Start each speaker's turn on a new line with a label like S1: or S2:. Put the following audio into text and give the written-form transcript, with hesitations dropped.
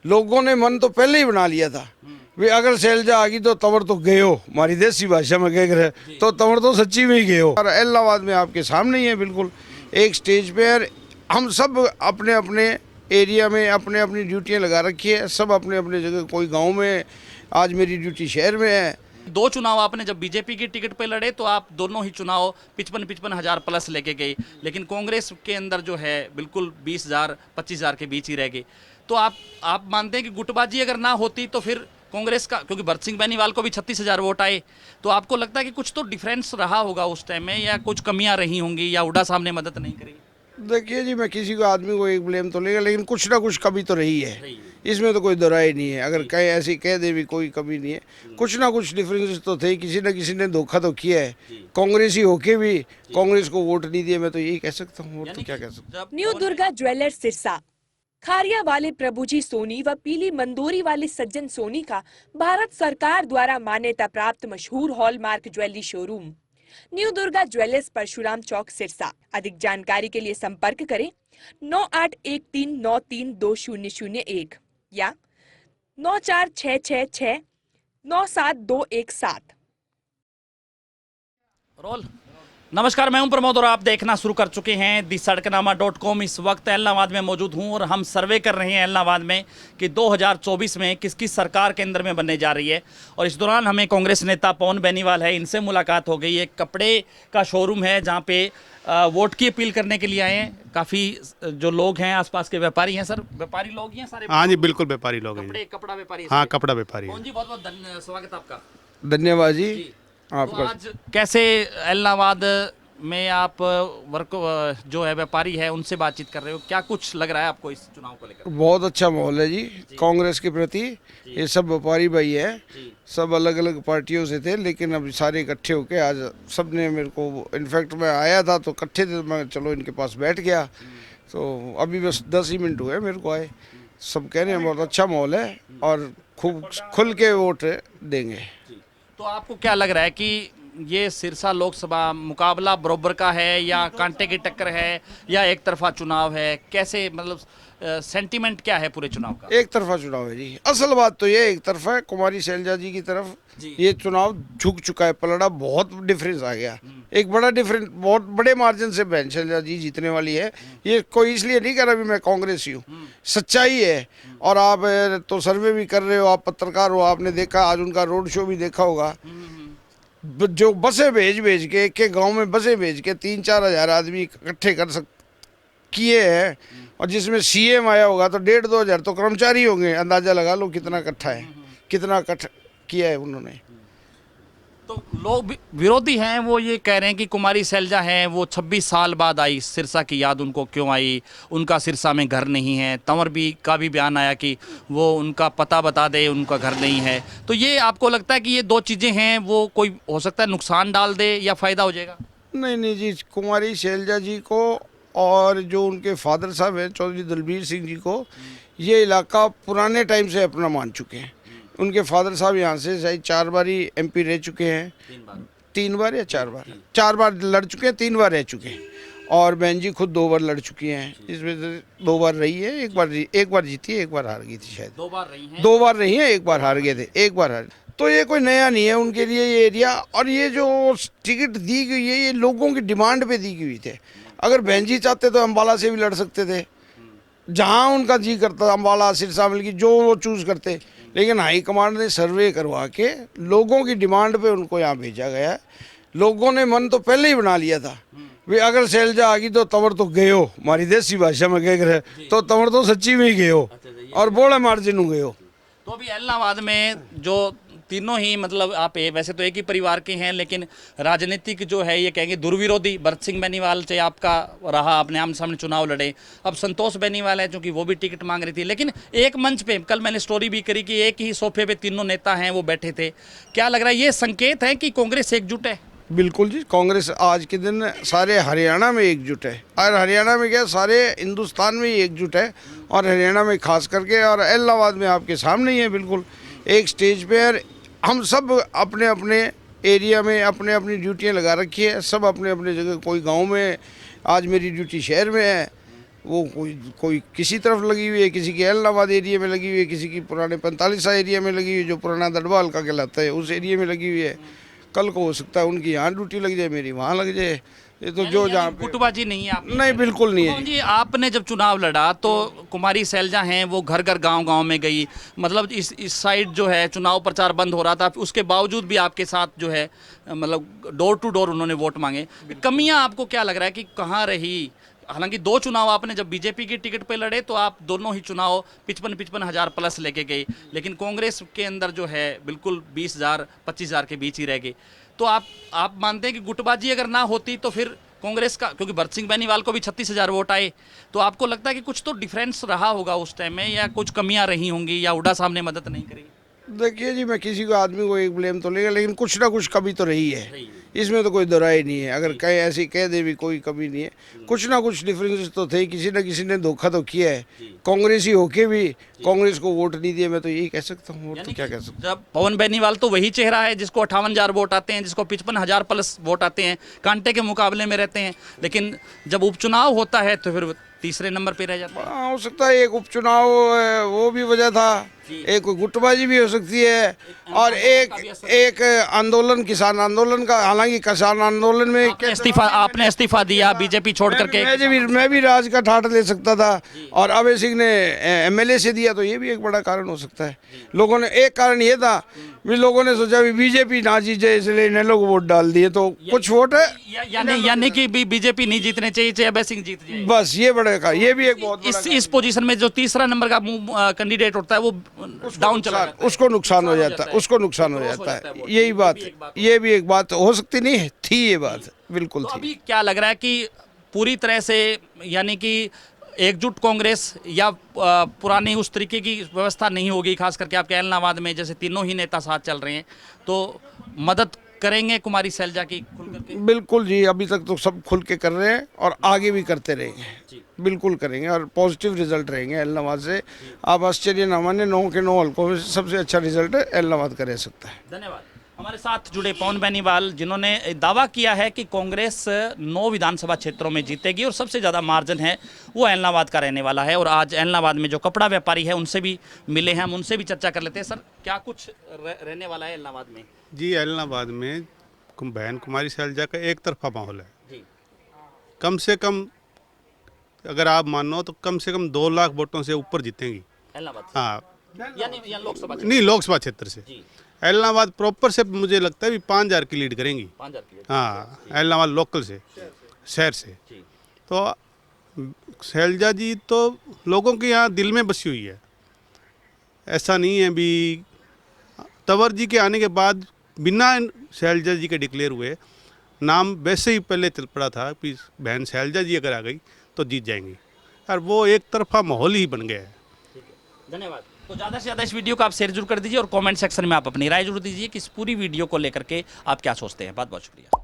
S1: लोगों ने मन तो पहले ही बना लिया था वे अगर शैलजा आ गई तो तंवर तो गए हो, हमारी देसी भाषा में कह रहे तो तंवर तो सच्ची में ही गए हो। और इलाहाबाद में आपके सामने ही है, बिल्कुल एक स्टेज पे हम सब अपने अपने एरिया में अपने अपनी ड्यूटियां लगा रखी है, सब अपने अपने जगह, कोई गांव में, आज मेरी ड्यूटी शहर में है।
S2: दो चुनाव आपने जब बीजेपी की टिकट पे लड़े तो आप दोनों ही चुनाव 55-55 हजार प्लस लेके गए, लेकिन कांग्रेस के अंदर जो है बिल्कुल 20,000 25,000 के बीच ही रह गए। तो आप मानते हैं कि गुटबाजी अगर ना होती तो फिर कांग्रेस का, क्योंकि भरत सिंह बेनीवाल को भी 36,000 वोट आए, तो आपको लगता है कि कुछ तो डिफरेंस रहा होगा उस टाइम में, या कुछ कमियां रही होंगी, या हुड्डा साहब ने मदद नहीं करी?
S1: देखिए जी, मैं किसी को आदमी को एक ब्लेम तो लेगा, लेकिन कुछ ना कुछ कमी तो रही है, इसमें तो कोई दोराई नहीं है। अगर कहीं ऐसी कह दे भी कोई कमी नहीं है, कुछ ना कुछ डिफरेंसेस तो थे, किसी न किसी ने धोखा तो किया है। कांग्रेसी होके भी कांग्रेस को वोट नहीं दिए, मैं तो यही कह सकता हूँ, और तो क्या कह सकता हूँ।
S3: न्यू दुर्गा ज्वेलर्स सिरसा, खारिया वाले प्रभुजी सोनी व पीली मंदोरी वाले सज्जन सोनी का भारत सरकार द्वारा मान्यता प्राप्त मशहूर hallmark jewellery showroom new Durga jewellers, Parshuram Chowk, Sirsa. अधिक जानकारी के लिए संपर्क करें 9813932001 या 9466697217।
S2: रोल। नमस्कार, मैं हूं प्रमोद और आप देखना शुरू कर चुके हैं दी सड़कनामा.com। इस वक्त इलाहाबाद में मौजूद हूं और हम सर्वे कर रहे हैं इलाहाबाद में कि 2024 में किसकी सरकार केंद्र में बनने जा रही है। और इस दौरान हमें कांग्रेस नेता पवन बेनीवाल है, इनसे मुलाकात हो गई। एक कपड़े का शोरूम है जहां पे वोट की अपील करने के लिए आए हैं। काफ़ी जो लोग हैं आसपास के व्यापारी हैं। सर, व्यापारी लोग ही हैं सारे?
S4: हाँ जी, बिल्कुल व्यापारी लोग हैं।
S2: कपड़ा व्यापारी?
S4: हाँ, कपड़ा व्यापारी।
S2: पवन जी, बहुत बहुत स्वागत आपका।
S1: धन्यवाद जी आपका।
S2: तो आज कैसे इलाहाबाद में आप वर्क जो है व्यापारी है उनसे बातचीत कर रहे हो, क्या कुछ लग रहा है आपको इस चुनाव को लेकर?
S1: बहुत अच्छा माहौल है जी कांग्रेस के प्रति। ये सब व्यापारी भाई है, सब अलग अलग पार्टियों से थे, लेकिन अब सारे इकट्ठे होके आज सब ने मेरे को, इनफैक्ट मैं आया था तो इकट्ठे थे, मैं चलो इनके पास बैठ गया। तो अभी बस 10 ही मिनट हुए मेरे को आए। सब कह रहे हैं बहुत अच्छा माहौल है और खूब खुल के वोट देंगे।
S2: तो आपको क्या लग रहा है कि ये सिरसा लोकसभा मुकाबला बराबर का है, या कांटे की टक्कर है, या एक तरफा चुनाव है? कैसे, मतलब सेंटीमेंट क्या है पूरे चुनाव का?
S1: एक तरफा चुनाव है जी। असल बात तो ये एक तरफा है, कुमारी शैलजा जी की तरफ ये चुनाव झुक चुका है, पलड़ा बहुत डिफरेंस आ गया, एक बड़ा डिफरेंस, बहुत बड़े मार्जिन से बहन शैलजा जी जीतने वाली है। ये कोई इसलिए नहीं कर रहा भी मैं कांग्रेसी हूँ, सच्चाई है। और आप तो सर्वे भी कर रहे हो, आप पत्रकार हो, आपने देखा आज उनका रोड शो भी देखा होगा। जो बसें भेज के एक गांव में बसें भेज के 3-4 हज़ार आदमी इकट्ठे किए हैं, और जिसमें सीएम आया होगा तो 1,500-2 हज़ार तो कर्मचारी होंगे। अंदाजा लगा लो कितना इकट्ठा है, कितना इकट्ठा किया है उन्होंने।
S2: तो लोग विरोधी हैं, वो ये कह रहे हैं कि कुमारी शैलजा है वो 26 साल बाद आई, सिरसा की याद उनको क्यों आई, उनका सिरसा में घर नहीं है। तंवर भी का भी बयान आया कि वो उनका पता बता दे, उनका घर नहीं है। तो ये आपको लगता है कि ये दो चीज़ें हैं, वो कोई हो सकता है नुकसान डाल दे या फ़ायदा हो जाएगा?
S1: नहीं जी, कुमारी शैलजा जी को और जो उनके फादर साहब हैं चौधरी दलबीर सिंह जी को ये इलाका पुराने टाइम से अपना मान चुके हैं। उनके फादर साहब यहाँ से शायद 4 बार ही MP रह चुके हैं, 3 बार या 4 बार, 4 बार लड़ चुके हैं, 3 बार रह चुके हैं। और बहन जी खुद 2 बार लड़ चुकी हैं, इसमें से 2 बार रही है, एक बार जीती है, एक बार हार गई थी शायद।
S2: 2 बार रही हैं?
S1: 2 बार रही है, एक बार हार गए थे, एक बार हार। तो ये कोई नया नहीं है उनके लिए ये एरिया। और ये जो टिकट दी गई है ये लोगों की डिमांड पे दी गई थी। अगर बहन जी चाहते तो अम्बाला से भी लड़ सकते थे, जहाँ उनका जी करता, अम्बाला, सिरसा, मिल्की, जो वो चूज़ करते। लेकिन हाई कमांड ने सर्वे करवा के लोगों की डिमांड पे उनको यहाँ भेजा गया है। लोगों ने मन तो पहले ही बना लिया था वे अगर शैलजा आ गई तो तंवर तो गए हो, हमारी देसी भाषा में कह रहे तो तंवर तो सच्ची में ही गए हो, और बड़े मार्जिन गए हो।
S2: तो अभी इलाहाबाद में जो तीनों ही, मतलब आप वैसे तो एक ही परिवार के हैं, लेकिन राजनीतिक जो है ये कहेंगे दुर्विरोधी, भरत सिंह बेनीवाल से आपका रहा, आपने आमने सामने चुनाव लड़े। अब संतोष बेनीवाल है क्योंकि वो भी टिकट मांग रही थी, लेकिन एक मंच पे कल मैंने स्टोरी भी करी कि एक ही सोफे पे तीनों नेता हैं वो बैठे थे। क्या लग रहा है, ये संकेत है कि कांग्रेस एकजुट है?
S1: बिल्कुल जी, कांग्रेस आज के दिन सारे हरियाणा में एकजुट है, और हरियाणा में क्या सारे हिंदुस्तान में ही एकजुट है, और हरियाणा में खास करके, और इलाहाबाद में आपके सामने ही है, बिल्कुल एक स्टेज पे हम सब अपने अपने एरिया में अपने अपनी ड्यूटियां लगा रखी है, सब अपने अपने जगह, कोई गांव में, आज मेरी ड्यूटी शहर में है, वो कोई किसी तरफ लगी हुई है, किसी की एलनाबाद एरिया में लगी हुई है, किसी की पुराने 45 एरिया में लगी हुई है, जो पुराना दड़बाल का कहलाता है उस एरिया में लगी हुई है। कल को हो सकता है उनकी यहाँ ड्यूटी लग जाए, मेरी वहाँ लग जाए। ये तो जो जहाँ पे
S2: गुटबाजी नहीं है आप
S1: नहीं, बिल्कुल नहीं है
S2: मोहन जी। आपने जब चुनाव लड़ा तो कुमारी शैलजा हैं वो घर घर गांव गांव में गई, मतलब इस साइड जो है चुनाव प्रचार बंद हो रहा था, उसके बावजूद भी आपके साथ जो है मतलब डोर टू डोर उन्होंने वोट मांगे। कमियां आपको क्या लग रहा है कि कहाँ रही? हालांकि 2 चुनाव आपने जब बीजेपी की टिकट पे लड़े तो आप दोनों ही चुनाव 55 हज़ार प्लस लेके गए, लेकिन कांग्रेस के अंदर जो है बिल्कुल 20,000 25,000 के बीच ही रह गए। तो आप मानते हैं कि गुटबाजी अगर ना होती तो फिर कांग्रेस का, क्योंकि भरत सिंह बेनीवाल को भी 36,000 वोट आए, तो आपको लगता है कि कुछ तो डिफरेंस रहा होगा उस टाइम में, या कुछ कमियां रही होंगी, या हुड्डा साहब ने मदद नहीं करी?
S1: देखिए जी, मैं किसी को आदमी को एक ब्लेम तो लेगा, लेकिन कुछ ना कुछ कमी तो रही है, इसमें तो कोई दोराई नहीं है। अगर कहीं ऐसी कह दे भी कोई कमी नहीं है, कुछ ना कुछ डिफरेंसेस तो थे। किसी न किसी ने धोखा तो किया है, कांग्रेसी होके भी कांग्रेस को वोट नहीं दिए, मैं तो यही कह सकता हूँ, और तो क्या कह सकता हूँ।
S2: जब पवन बेनीवाल तो वही चेहरा है जिसको 58,000 वोट आते हैं, जिसको 55,000 प्लस वोट आते हैं, कांटे के मुकाबले में रहते हैं, लेकिन जब उपचुनाव होता है तो फिर तीसरे नंबर पे रह जाता है।
S1: हो सकता है एक उपचुनाव वो भी वजह था, एक गुटबाजी भी हो सकती है, और एक आंदोलन, किसान आंदोलन का। हालांकि किसान आंदोलन में
S2: आपने इस्तीफा दिया बीजेपी छोड़ करके।
S1: मैं भी राज का ठाट ले सकता था, और अभय सिंह ने एमएलए से दिया, तो ये भी एक बड़ा कारण हो सकता है। लोगों ने, एक कारण ये था भी लोगों ने सोचा भी बीजेपी ना जीत जाए, इसलिए इन्हें लोग वोट डाल दिए, तो कुछ वोट है
S2: यानी कि बीजेपी नहीं जीतने चाहिए, चाहे अभय सिंह जीत जाए,
S1: बस ये बड़ा का, ये भी एक बहुत
S2: इस पोजीशन में जो तीसरा नंबर का कैंडिडेट होता है वो डाउन चला जाता है,
S1: उसको नुकसान हो जाता है, उसको नुकसान हो जाता है। यही बात, ये भी एक बात हो सकती नहीं है, थी ये बात, बिल्कुल
S2: तो
S1: थी।
S2: अभी क्या लग रहा है कि पूरी तरह से यानी कि एकजुट कांग्रेस या पुरानी उस तरीके की व्यवस्था नहीं होगी, खास करके आपके एलनाबाद में जैसे तीनों ही नेता साथ चल रहे हैं, तो मदद करेंगे कुमारी शैलजा की खुल करके?
S1: बिल्कुल जी, अभी तक तो सब खुल के कर रहे हैं और आगे भी करते रहेंगे, बिल्कुल करेंगे, और पॉजिटिव रिजल्ट रहेंगे एलनाबाद से। आप आश्चर्य न माने, 9 के 9 हल्कों में सबसे अच्छा रिजल्ट एलनाबाद का रह सकता है।
S2: धन्यवाद। हमारे साथ जुड़े पवन बेनीवाल, जिन्होंने दावा किया है कि कांग्रेस 9 विधानसभा क्षेत्रों में जीतेगी और सबसे ज़्यादा मार्जिन है वो एलनाबाद का रहने वाला है। और आज एलनाबाद में जो कपड़ा व्यापारी है उनसे भी मिले हैं, हम उनसे भी चर्चा कर लेते हैं। सर, क्या कुछ रहने वाला है एलनाबाद में?
S4: जी, एलनाबाद में बहन कुमारी शैलजा का एक तरफा माहौल है जी। कम से कम अगर आप मानो तो कम से कम 2 लाख वोटों से ऊपर जीतेंगी
S2: एलनाबाद।
S4: हाँ,
S2: यानी लोकसभा
S4: नहीं, लोकसभा क्षेत्र से एलनाबाद प्रॉपर से मुझे लगता है भी 5,000 की लीड करेंगी।
S2: 5,000 की लीड।
S4: हाँ, एलनाबाद लोकल से, शहर से। तो शैलजा जी तो लोगों के यहाँ दिल में बसी हुई है, ऐसा नहीं है भी। तंवर जी के आने के बाद बिना शैलजा जी के डिक्लेयर हुए नाम वैसे ही पहले चल पड़ा था कि बहन शैलजा जी अगर आ गई तो जीत जाएंगी, और वो एक तरफा माहौल ही बन गया है।
S2: धन्यवाद। तो ज़्यादा से ज़्यादा इस वीडियो को आप शेयर जरूर कर दीजिए और कमेंट सेक्शन में आप अपनी राय जरूर दीजिए कि इस पूरी वीडियो को लेकर के आप क्या सोचते हैं। बहुत बहुत शुक्रिया।